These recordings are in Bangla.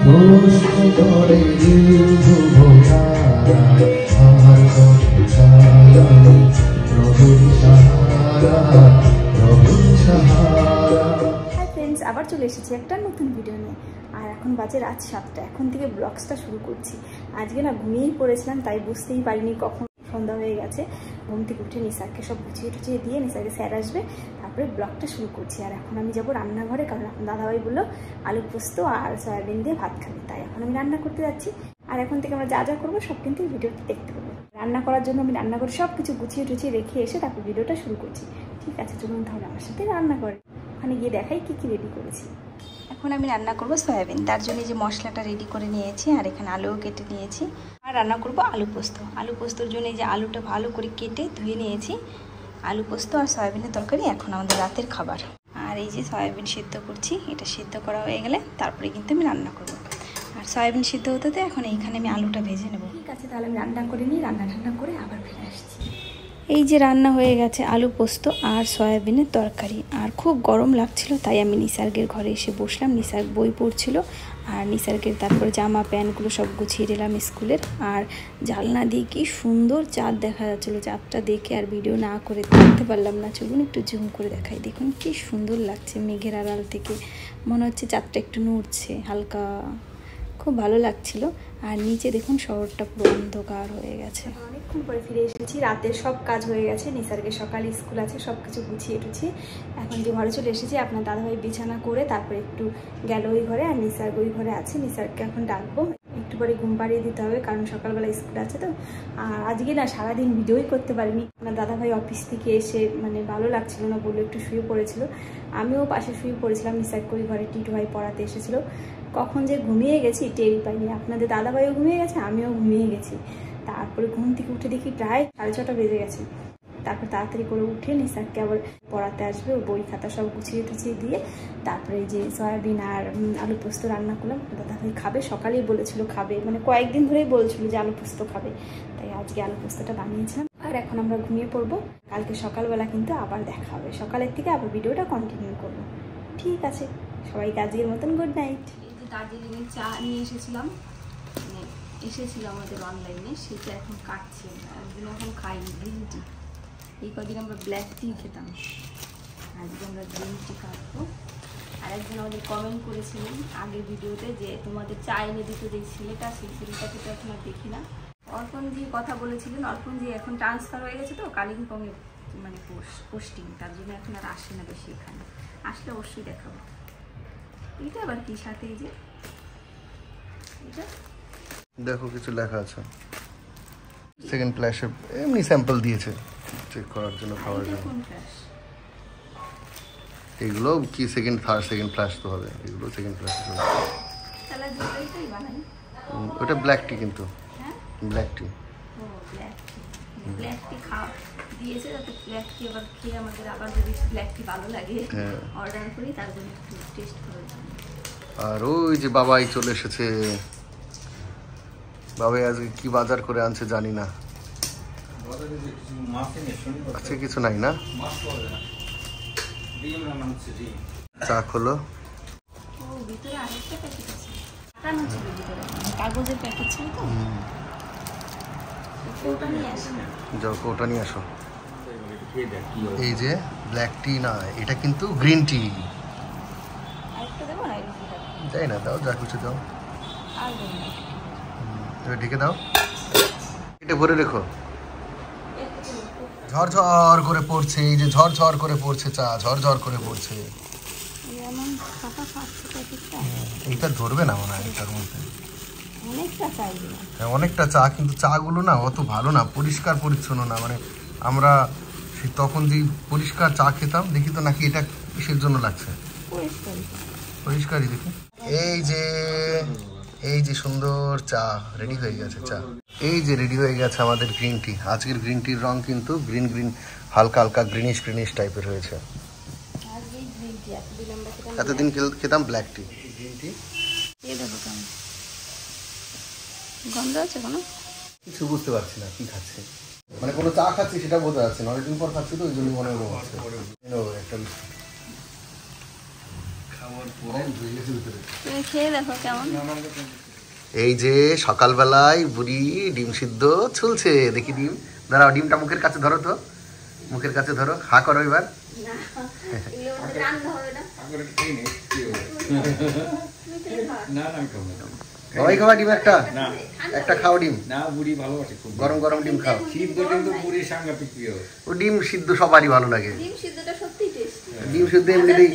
আবার চলে এসেছি একটা নতুন ভিডিও নিয়ে। আর এখন বাজে রাত 7টা। এখন থেকে ব্লগসটা শুরু করছি। আজকে না ঘুমিয়েই পড়েছিলাম, তাই বুঝতেই পারিনি কখন সন্ধ্যা হয়ে গেছে। ঘুম থেকে উঠে নিসারকে সব গুছিয়ে টুচিয়ে দিয়ে নিসারকে স্যার আসবে, তারপরে ব্লগটা শুরু করছি। আর এখন আমি যাবো রান্নাঘরে, কারণ এখন দাদাভাই বললো আলু পোস্ত আর সয়াবিন দিয়ে ভাত খাবে, তাই এখন আমি রান্না করতে যাচ্ছি। আর এখন থেকে আমরা যা যা করবো সব কিন্তু ভিডিওতে দেখতে পাবো। রান্না করার জন্য আমি রান্না করে সব কিছু গুছিয়ে টুচিয়ে রেখে এসে তারপর ভিডিওটা শুরু করছি। ঠিক আছে, চলুন তাহলে আমার সাথে রান্না করে ওখানে গিয়ে দেখাই কি কি রেডি করেছি। এখন আমি রান্না করব সয়াবিন, তার জন্য যে মশলাটা রেডি করে নিয়েছি আর এখানে আলুও কেটে নিয়েছি। আর রান্না করব আলু পোস্ত। আলু পোস্তর জন্য এই যে আলুটা ভালো করে কেটে ধুয়ে নিয়েছি। আলু পোস্ত আর সয়াবিনের তরকারি এখন আমাদের রাতের খাবার। আর এই যে সয়াবিন সিদ্ধ করছি, এটা সিদ্ধ করা হয়ে গেলে তারপরে কিন্তু আমি রান্না করব। আর সয়াবিন সিদ্ধ হতে এখন এইখানে আমি আলুটা ভেজে নেব। ঠিক আছে, তাহলে আমি রান্না করে নিই, রান্না করে আবার ফিরে আসছি। এই যে রান্না হয়ে গেছে আলু পোস্ত আর সয়াবিনের তরকারি। আর খুব গরম লাগছিল, তাই আমি নিসার্গের ঘরে এসে বসলাম। নিসার্গ বই পড়ছিল আর নিসার্গের তারপরে জামা প্যান্টগুলো সব গুছিয়ে দিলাম স্কুলের। আর জানলা দিয়ে কি সুন্দর চাঁদ দেখা যাচ্ছিলো। চাঁদটা দেখে আর ভিডিও না করে থাকতে পারলাম না। চলুন একটু জুম করে দেখাই। দেখুন কি সুন্দর লাগছে, মেঘের আড়াল থেকে মনে হচ্ছে চাঁদটা একটু নড়ছে হালকা, খুব ভালো লাগছিল। আর নিচে দেখুন শহরটা পুরো অন্ধকার হয়ে গেছে। অনেকক্ষণ পরে ফিরে এসেছি, রাতের সব কাজ হয়ে গেছে। নিসার্গের সকালে স্কুল আছে, সব কিছু গুছিয়ে টুছিয়ে এখন যে ঘরে চলে এসেছি। আপনার দাদাভাই বিছানা করে তারপরে একটু গেল ওই ঘরে, আর নিসার্গ ওই ঘরে আছে। নিসার্গকে এখন ডাকবো, একটু পরে ঘুম পাড়িয়ে দিতে হবে, কারণ সকালবেলা স্কুল আছে তো। আর আজকে না সারাদিন ভিডিওই করতে পারিনি। আপনার দাদাভাই অফিস থেকে এসে মানে ভালো লাগছিল না বলে একটু শুয়ে পড়েছিল, আমিও পাশে শুয়ে পড়েছিলাম। নিসার্গকে ওই ঘরে টিটু ভাই পড়াতে এসেছিলো। কখন যে ঘুমিয়ে গেছি টেরই পাইনি। আপনাদের দাদাভাইও ঘুমিয়ে গেছে, আমিও ঘুমিয়ে গেছি। তারপরে ঘুম থেকে উঠে দেখি প্রায় 6:30 বেজে গেছে। তারপর তাড়াতাড়ি করে উঠে নিসারকে আবার পড়াতে আসবে, ও বই খাতা সব গুছিয়ে টুছিয়ে দিয়ে তারপরে যে সয়াবিন আর আলু পোস্ত রান্না করলাম। দাদাভাই খাবে, সকালেই বলেছিল খাবে, মানে কয়েকদিন ধরেই বলছিল যে আলু পোস্ত খাবে, তাই আজকে আলু পোস্তটা বানিয়েছিলাম। আর এখন আমরা ঘুমিয়ে পড়বো। কালকে সকালবেলা কিন্তু আবার দেখা হবে, সকালের থেকে আবার ভিডিওটা কন্টিনিউ করবো। ঠিক আছে, সবাইকে আজকের মতন গুড নাইট। দার্জিলিংয়ের চা নিয়ে এসেছিলাম, এসেছিল আমাদের অনলাইনে, সেটা এখন কাটছি। একদিন এখন খাইনি গ্রিন টি, এই কদিন আমরা ব্ল্যাক টি খেতাম, আজকে আমরা গ্রিন টি কাটবো। আর একজন আমাদের কমেন্ট করেছিলেন আগের ভিডিওতে যে তোমাদের চা এনে দিতে যে ছেলেটা, সেই ছেলেটাকে তো এখন আর দেখি না। অর্পণ জি কথা বলেছিলেন, অর্পণ জি এখন ট্রান্সফার হয়ে গেছে তো কালিম্পংয়ে, মানে পোস্টিং, তার জন্য এখন আর আসে না বেশি। এখানে আসলে অবশ্যই দেখাবো। এটা আবার কি সাথে এই যে এটা দেখো কিছু লেখা আছে, সেকেন্ড ফ্ল্যাশে এমনি স্যাম্পল দিয়েছে চেক করার জন্য, খাওয়ার জন্য। এগুলো কি সেকেন্ড ফ্ল্যাশ তো হবে, এগুলো সেকেন্ড ফ্ল্যাশ হবে। তাহলে দুটোই বানাই। ওটা ব্ল্যাক টি, কিন্তু ব্ল্যাক টি, ও ব্ল্যাক টি খাওয়া দিয়েছে, যাতে ব্ল্যাক টি আবার খেয়ে আমাদের আবার যদি ব্ল্যাক টি ভালো লাগে অর্ডার করি, তার জন্য একটু টেস্ট করার জন্য। আর ওই যে বাবাই চলে এসেছে। বাবাই আজকে কি বাজার করে আনছে জানি না, আজকে কিছু নাই না। চা খোলো। ও ভিতরে আরেকটা প্যাকেট আছে, কাটানো ছিল ভিতরে, কাগজের প্যাকেট ছিল তো। ওটা নিয়ে আসো, যাও ওটা নিয়ে আসো। এই যে ব্ল্যাক টি না, এটা কিন্তু গ্রিন টি। আরেকটা দেবো না? যাই না, দাও যা কিছু দাও। আর দেবো না, এবার ঢেকে দাও, এটা ভরে রেখো। ঝরঝর করে পড়ছে, এই যে ঝরঝর করে পড়ছে চা, ঝরঝর করে পড়ছে। এমন ফাঁকা ফাঁকছে প্যাকেটটা, এইটা ধরবে না মনে হয় এটার মধ্যে। অনেকটা চাই না, হ্যাঁ অনেকটা চা, কিন্তু চাগুলো না অত ভালো না, পরিষ্কার পরিচ্ছন্ন না। মানে আমরা সেই তখন যে পরিষ্কার চা খেতাম, দেখি তো নাকি এটা কিসের জন্য লাগছে, পরিষ্কারই দেখি। এই যে সুন্দর চা রেডি হয়ে গেছে। চা এই যে রেডি হয়ে গেছে আমাদের গ্রিন টি। আজকের গ্রিন টির রং কিন্তু গ্রিন হালকা হালকা গ্রিনিশ টাইপের হয়েছে। এতদিন খেতাম ব্ল্যাক টি, গ্রিন টি। গন্ধ আছে কোনো? কিছু বুঝতে পারছি না কি খাচ্ছি, মানে কোনো চা খাচ্ছি সেটা বোঝা যাচ্ছে না। অনেকদিন পর খাচ্ছি তো ওই জন্য মনে হচ্ছে একটা তুমি খেয়ে দেখো কেমন। এই যে সকালবেলায় বুড়ি ডিম সিদ্ধ চলছে, দেখি ডিম। দাঁড়াও, ডিমটা মুখের কাছে ধরো তো, মুখের কাছে ধরো, হা করো এবার। সবাই খাওয়া ডিম একটা, একটা খাও ডিম। না বুড়ি ভালোবাসে খুব, গরম গরম ডিম খাও। সিদ্ধ ডিম তো বুড়ির সাংঘাতিক প্রিয়। ও ডিম সিদ্ধ সবারই ভালো লাগে। ডিম সিদ্ধটা সত্যিই টেস্টি। ডিম সিদ্ধ এমনিতেই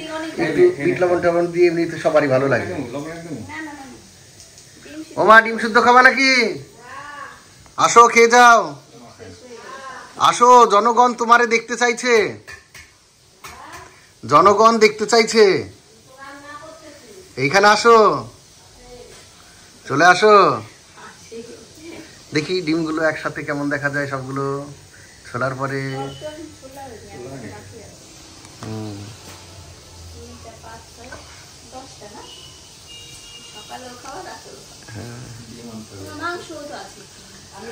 একটু বিট লবণ টবণ দিয়ে এমনিতে সবারই ভালো লাগে। ওমা ডিম সিদ্ধ খাবা নাকি? আসো খেয়ে যাও, আসো, জনগণ তোমারে দেখতে চাইছে, জনগণ দেখতে চাইছে, এইখানে আসো, চলে আসো। দেখি ডিমগুলো একসাথে কেমন দেখা যায় সবগুলো ছোলার পরে।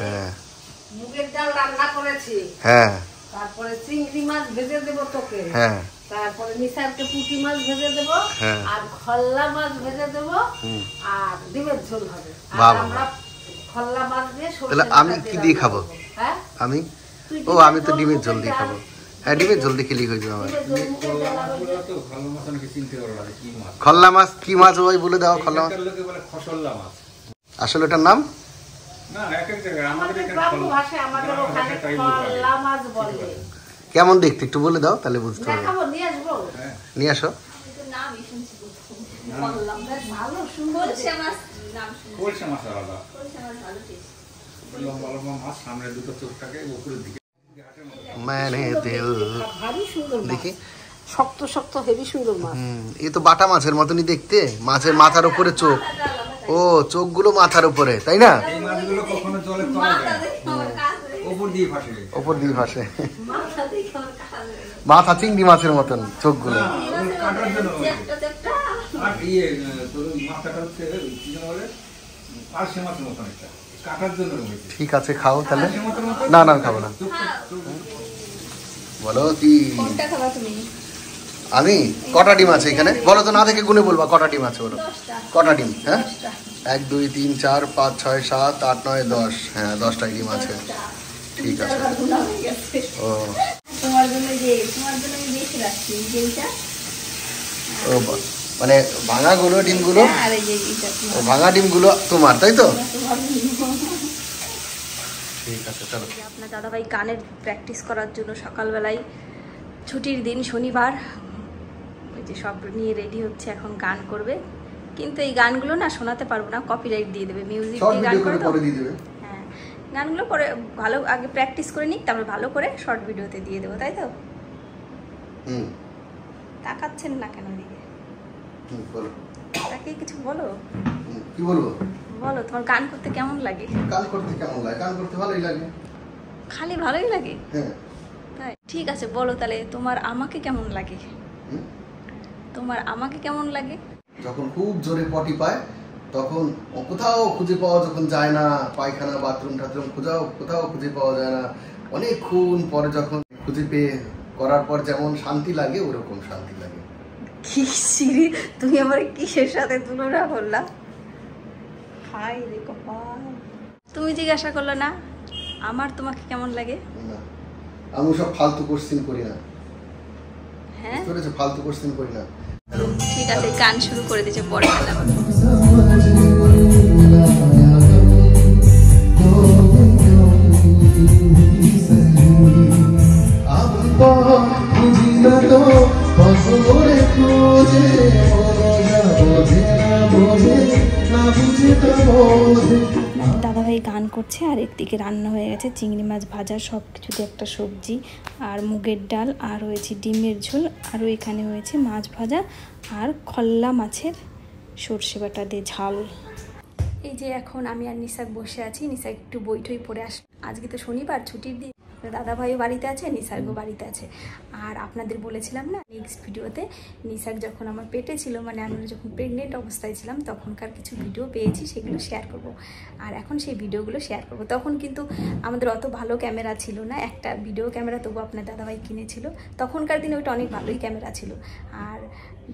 হ্যাঁ, মুগের ডাল রান্না করেছি, হ্যাঁ, তারপরে চিংড়ি মাছ ভেজে দেবো তোকে, হ্যাঁ, তারপরে নিসারকে পুঁটি মাছ ভেজে দেবো, হ্যাঁ, আর খল্লা মাছ ভেজে দেবো, আর ডিমের ঝোল হবে। আর বাবা, আমরা খল্লা মাছ দিয়ে তাহলে আমি কি দিয়ে খাবো? হ্যাঁ, আমি ও আমি তো ডিমের ঝোল দিয়ে খাবো। হ্যাঁ, ডিমের ঝোল দিয়ে খেলেই হয়ে যাবে আমার। খল্লা মাছ কি মাছ ওই বলে দাও। খল্লা মাছ আসলে ওটার নাম কেমন দেখতে একটু বলে দাও, তাহলে বুঝতে পারবো। নিয়ে আসো। মানে দেখি শক্ত শক্ত হেভি সুন্দর মাছ। এই তো বাটা মাছের মতনই দেখতে, মাছের মাথার উপরে চোখ। ও চোখগুলো মাথার উপরে, তাই না? এই মাছগুলো কখনো জলের তলায় যায় না, উপর দিয়ে ভাসে, উপর দিয়ে ভাসে। মাথা চিংড়ি মাছের মতন চোখগুলো। কাটার জন্য আর ইয়ে তোর মাথাটা হচ্ছে কি যেন বলে, পার্শে মাছের মতন একটা কাটার জন্য রয়েছে। ঠিক আছে, খাও তাহলে। না না খাবো না। বলো কি আমি কটা ডিম আছে এখানে বলো তো, না দেখে গুনে বলবা কটা ডিম আছে বলো। কটা ডিম? হ্যাঁ, 1 2 3 4 5 6 7 8 9 10। হ্যাঁ, 10টা ডিম আছে। ঠিক আছে। ও তোমার জন্য আমি বেশি রাখছি যেটা। ও মানে ভাঙা গুলো ডিমগুলো, আর এই যে এটা ও ভাঙা ডিমগুলো তোমার, তাই তো? ঠিক আছে, চলো। আপনার দাদাভাই গানের প্র্যাকটিস করার জন্য সকালবেলায়, ছুটির দিন শনিবার, ওই যে সব নিয়ে রেডি হচ্ছে, এখন গান করবে। কিন্তু এই গানগুলো না শোনাতে পারবো না, কপিরাইট দিয়ে দেবে। মিউজিক দিয়ে গান করে তো, হ্যাঁ, গানগুলো পরে ভালো আগে প্র্যাকটিস করে নিক, তারপর ভালো করে শর্ট ভিডিওতে দিয়ে দেবো, তাই তো? তাকাচ্ছেন না কেন দিকে? তাকে কিছু বলো। কি বলবো? বলো তোমার গান করতে কেমন লাগে? গান করতে কেমন লাগে? গান করতে ভালোই লাগে। খালি ভালোই লাগে? হ্যাঁ। তাই ঠিক আছে, বলো তাহলে তোমার আমাকে কেমন লাগে? তোমার আমাকে কেমন লাগে? যখন খুব জোরে পটি পায় তখন কোথাও খুঁজে পাওয়া যখন যায় না, পায়খানা বাথরুম টাথরুম কোথাও খুঁজে পাওয়া যায় না, অনেকক্ষণ পরে যখন খুঁজে পেয়ে করার পর যেমন শান্তি লাগে, ওরকম শান্তি লাগে। কি সিরি, তুমি আমার কিসের সাথে তুলনা করলা? হাই রে কপাল, তুমি জিজ্ঞাসা করলে না আমার তোমাকে কেমন লাগে? না, আমি সব ফালতু কোশ্চেন করি না। হ্যাঁ, ফালতু কোশ্চেন করি না। ঠিক আছে, গান শুরু করে দিয়েছে, পরে গেলাম। দাদাভাই গান করছে আর একদিকে রান্না হয়ে গেছে, চিংড়ি মাছ ভাজা, সব কিছুতে একটা সবজি, আর মুগের ডাল, আর হয়েছে ডিমের ঝোল, আরও এখানে হয়েছে মাছ ভাজা আর খল্লা মাছের সর্ষে বাটা দিয়ে ঝাল। এই যে এখন আমি আর নিশাক বসে আছি, নিশাক একটু বই টই পড়ে আজকে তো শনিবার ছুটির দিন, দাদাভাইও বাড়িতে আছে, নিসার্গও বাড়িতে আছে। আর আপনাদের বলেছিলাম না নেক্সট ভিডিওতে নিসাক যখন আমার পেটে ছিল, মানে আমরা যখন প্রেগনেন্ট অবস্থায় ছিলাম তখনকার কিছু ভিডিও পেয়েছি, সেগুলো শেয়ার করব। আর এখন সেই ভিডিওগুলো শেয়ার করব। তখন কিন্তু আমাদের অত ভালো ক্যামেরা ছিল না, একটা ভিডিও ক্যামেরা তবু আপনার দাদাভাই কিনেছিল। তখনকার দিনে ওইটা অনেক ভালোই ক্যামেরা ছিল, আর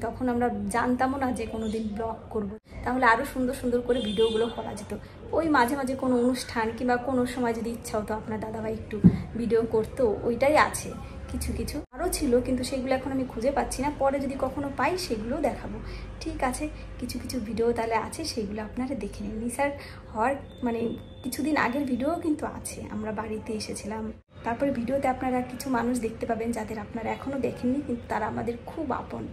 তখন আমরা জানতামও না যে কোনো দিন ব্লগ করব, তাহলে আরও সুন্দর সুন্দর করে ভিডিওগুলো করা যেত। ওই মাঝে মাঝে কোনো অনুষ্ঠান কিংবা কোনো সময় যদি ইচ্ছা হতো আপনার দাদাভাই একটু ভিডিও করতো, ওইটাই আছে। কিছু কিছু আরও ছিল, কিন্তু সেগুলো এখন আমি খুঁজে পাচ্ছি না, পরে যদি কখনো পাই সেগুলোও দেখাবো। ঠিক আছে, কিছু কিছু ভিডিও তাহলে আছে, সেইগুলো আপনারা দেখে নিন। নিসার হওয়ার মানে কিছুদিন আগের ভিডিও কিন্তু আছে, আমরা বাড়িতে এসেছিলাম। তারপরে ভিডিওতে আপনারা কিছু মানুষ দেখতে পাবেন যাদের আপনারা এখনও দেখেননি, কিন্তু তারা আমাদের খুব আপন।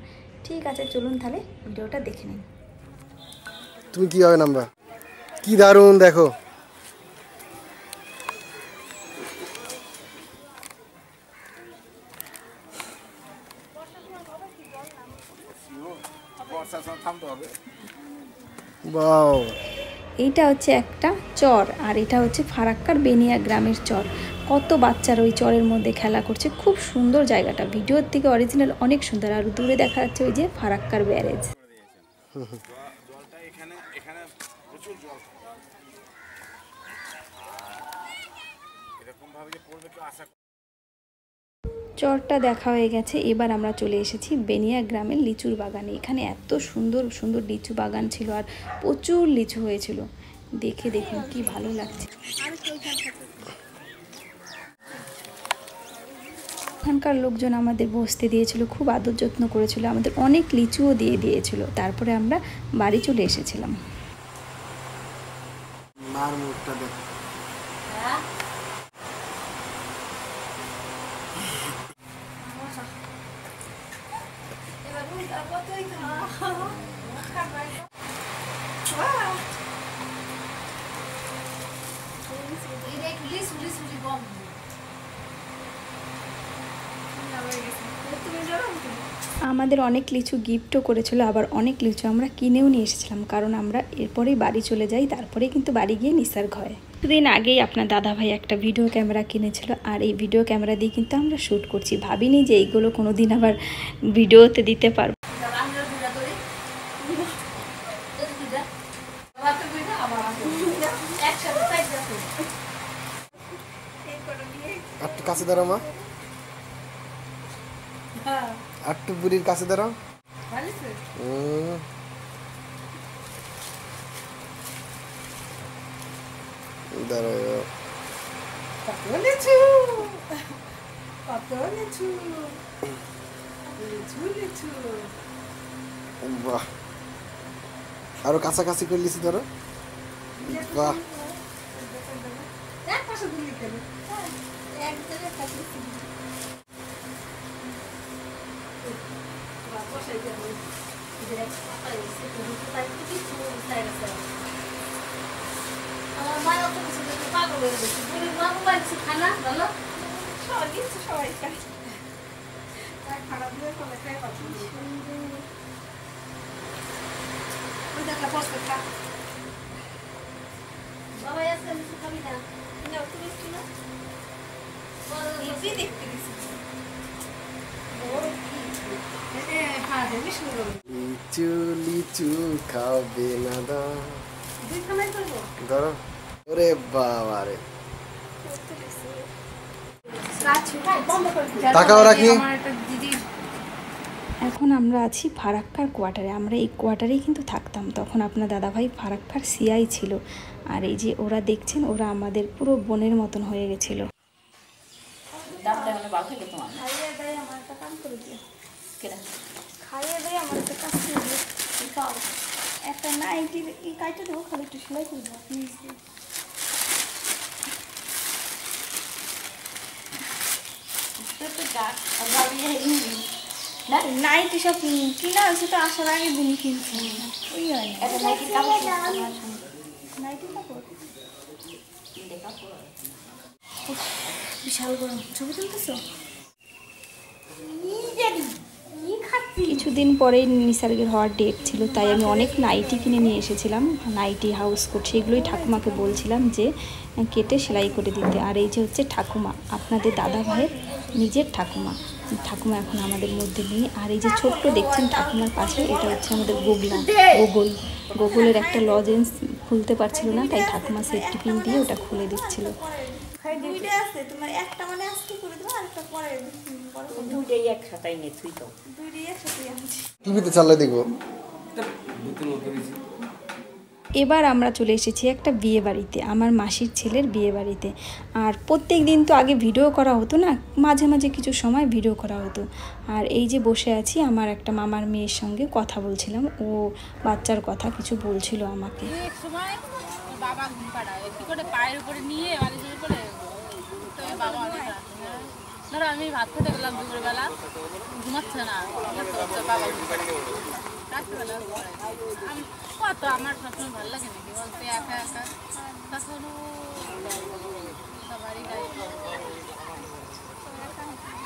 ঠিক আছে, চলুন তাহলে ভিডিওটা দেখে নিন। তুমি কীভাবে নামবা? কি দারুণ, দেখো বাও। এইটা হচ্ছে একটা চর, আর এটা হচ্ছে ফারাক্কার বেনিয়া গ্রামের চর। কত বাচ্চারা ওই চরের মধ্যে খেলা করছে, খুব সুন্দর জায়গাটা। ভিডিওর থেকে অরিজিনাল অনেক সুন্দর। আর দূরে দেখা যাচ্ছে ওই যে ফারাক্কার ব্যারেজ। চরটা দেখা হয়ে গেছে, এবার আমরা চলে এসেছি বেনিয়া গ্রামের লিচুর বাগানে। এখানে এত সুন্দর সুন্দর লিচু বাগান ছিল, আর প্রচুর লিচু হয়েছিল। দেখে দেখুন কি ভালো লাগছে। এখানকার লোকজন আমাদের বসতে দিয়েছিল, খুব আদর যত্ন করেছিল, আমাদের অনেক লিচুও দিয়ে দিয়েছিল। তারপরে আমরা বাড়ি চলে এসেছিলাম। মার মুখটা দেখ। আমাদের অনেক লিচু গিফটও করেছিল, আবার অনেক লিচু আমরা কিনেও নিয়ে এসেছিলাম, কারণ আমরা এরপরেই বাড়ি চলে যাই। তারপরেই কিন্তু বাড়ি গিয়ে নিসার ঘরে। কিছুদিন আগেই আপনার দাদাভাই একটা ভিডিও ক্যামেরা কিনেছিল, আর এই ভিডিও ক্যামেরা দিয়ে কিন্তু আমরা শ্যুট করছি। ভাবিনি যে এইগুলো কোনো দিন আবার ভিডিওতে দিতে পারবো। একটু কাছে দাঁড়াও মা, একটু বুড়ির কাছে দাঁড়াও। দাঁড়াও। বাহ, আরো কাছাকাছি করে লিচু ধরো। বাহ, লিচু লিচু খাবে না ধরো। ওরে বাবা রে, টাকাও রাখি। এখন আমরা আছি ফারাক্কার কোয়ার্টারে। আমরা এই কোয়ার্টারেই কিন্তু থাকতাম। তখন আপনার দাদাভাই ফারাক্কার সিআই ছিল। আর এই যে ওরা দেখছেন, ওরা আমাদের পুরো বোনের মতন হয়ে গেছিল। একটা নাইটি কাইটা দেবো, খালি একটু সেলাই করবো। নাইটি সব কিনা হয়েছে তো, আসার আগে দিনই কিনছি। ওই হয় নাইটি কাপড় বিশাল গরম। ছবি তুলতেছো? কিছুদিন পরেই নিসার্গের হওয়ার ডেট ছিল, তাই আমি অনেক নাইটি কিনে নিয়ে এসেছিলাম। নাইটি, হাউস কোট, সেগুলোই ঠাকুমাকে বলছিলাম যে কেটে সেলাই করে দিতে। আর এই যে হচ্ছে ঠাকুমা, আপনাদের দাদা ভাইয়ের নিজের ঠাকুমা। ঠাকুমা এখন আমাদের মধ্যে নেই। আর এই যে ছোট্ট দেখছেন ঠাকুমার পাশে, এটা হচ্ছে আমাদের গোগলের একটা লজেন্স খুলতে পারছিল না, তাই ঠাকুমা সেফটি পিন দিয়ে ওটা খুলে দিচ্ছিল। টিভিতে চালাই দেখবো। এবার আমরা চলে এসেছি একটা বিয়ে বাড়িতে, আমার মাসির ছেলের বিয়ে বাড়িতে। আর প্রত্যেক দিন তো আগে ভিডিও করা হতো না, মাঝে মাঝে কিছু সময় ভিডিও করা হতো। আর এই যে বসে আছি, আমার একটা মামার মেয়ের সঙ্গে কথা বলছিলাম, ও বাচ্চার কথা কিছু বলছিল আমাকে। বাবা ঘুম পাড়ায় কি করে পায়ের উপরে নিয়ে বালিশের উপরে বাবা অনেক ধরো আমি ভাত খেতে গেলাম দুপুরবেলা, ঘুমাচ্ছে না, বাবা রাত্রিবেলা কত আমার সবসময় ভালো লাগে নাকি বলতে একা একা, তখনও সবারই গায়ে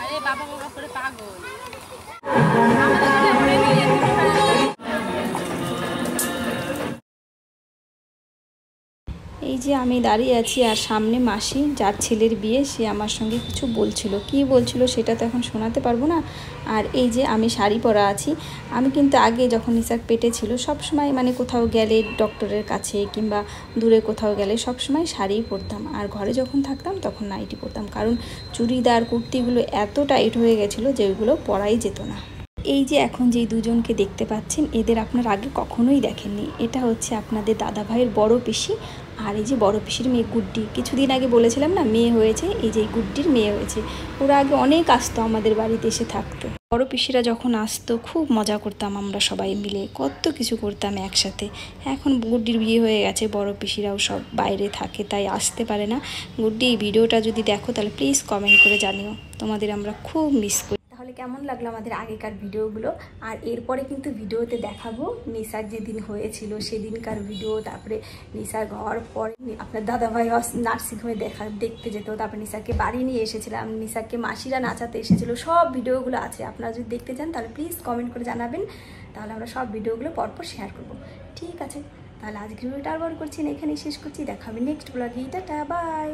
আরে বাবা বাবা করে পাগল। এই যে আমি দাঁড়িয়ে আছি, আর সামনে মাসি যার ছেলের বিয়ে, সে আমার সঙ্গে কিছু বলছিল। কি বলছিল সেটা তো এখন শোনাতে পারবো না। আর এই যে আমি শাড়ি পরা আছি, আমি কিন্তু আগে যখন নিসার পেটে ছিল সবসময় মানে কোথাও গেলে ডক্টরের কাছে কিংবা দূরে কোথাও গেলে সবসময় শাড়িই পরতাম, আর ঘরে যখন থাকতাম তখন নাইটি পরতাম, কারণ চুড়িদার কুর্তিগুলো এত টাইট হয়ে গেছিলো যে ওইগুলো পরাই যেত না। এই যে এখন যেই দুজনকে দেখতে পাচ্ছেন, এদের আপনারা আগে কখনোই দেখেননি। এটা হচ্ছে আপনাদের দাদা ভাইয়ের বড় পিসি, আর এই যে বড় পিসির মেয়ে গুড্ডি। কিছুদিন আগে বলেছিলাম না মেয়ে হয়েছে, এই যে গুড্ডির মেয়ে হয়েছে। ওরা আগে অনেক আসতো আমাদের বাড়িতে, এসে থাকতো। বড় পিসিরা যখন আসতো খুব মজা করতাম আমরা সবাই মিলে, কত কিছু করতাম একসাথে। এখন গুড্ডির বিয়ে হয়ে গেছে, বড় পিসিরাও সব বাইরে থাকে, তাই আসতে পারে না। গুড্ডি, এই ভিডিওটা যদি দেখো তাহলে প্লিজ কমেন্ট করে জানিও, তোমাদের আমরা খুব মিস করি। তাহলে কেমন লাগলো আমাদের আগেকার ভিডিওগুলো? আর এরপরে কিন্তু ভিডিওতে দেখাবো নিসার যেদিন হয়েছিল সেদিনকার ভিডিও, তারপরে নিসার ঘর পরে আপনার দাদাভাই নার্সিংহোমে দেখতে যেত, তারপরে নিসারকে বাড়ি নিয়ে এসেছিলাম, নিসারকে মাসিরা নাচাতে এসেছিলো, সব ভিডিওগুলো আছে। আপনারা যদি দেখতে চান তাহলে প্লিজ কমেন্ট করে জানাবেন, তাহলে আমরা সব ভিডিওগুলো পরপর শেয়ার করবো। ঠিক আছে, তাহলে আজকের ভিডিওটা আর বড় করছি না, এখানেই শেষ করছি। দেখাবে নেক্সট ব্লগে। টাটা, বাই।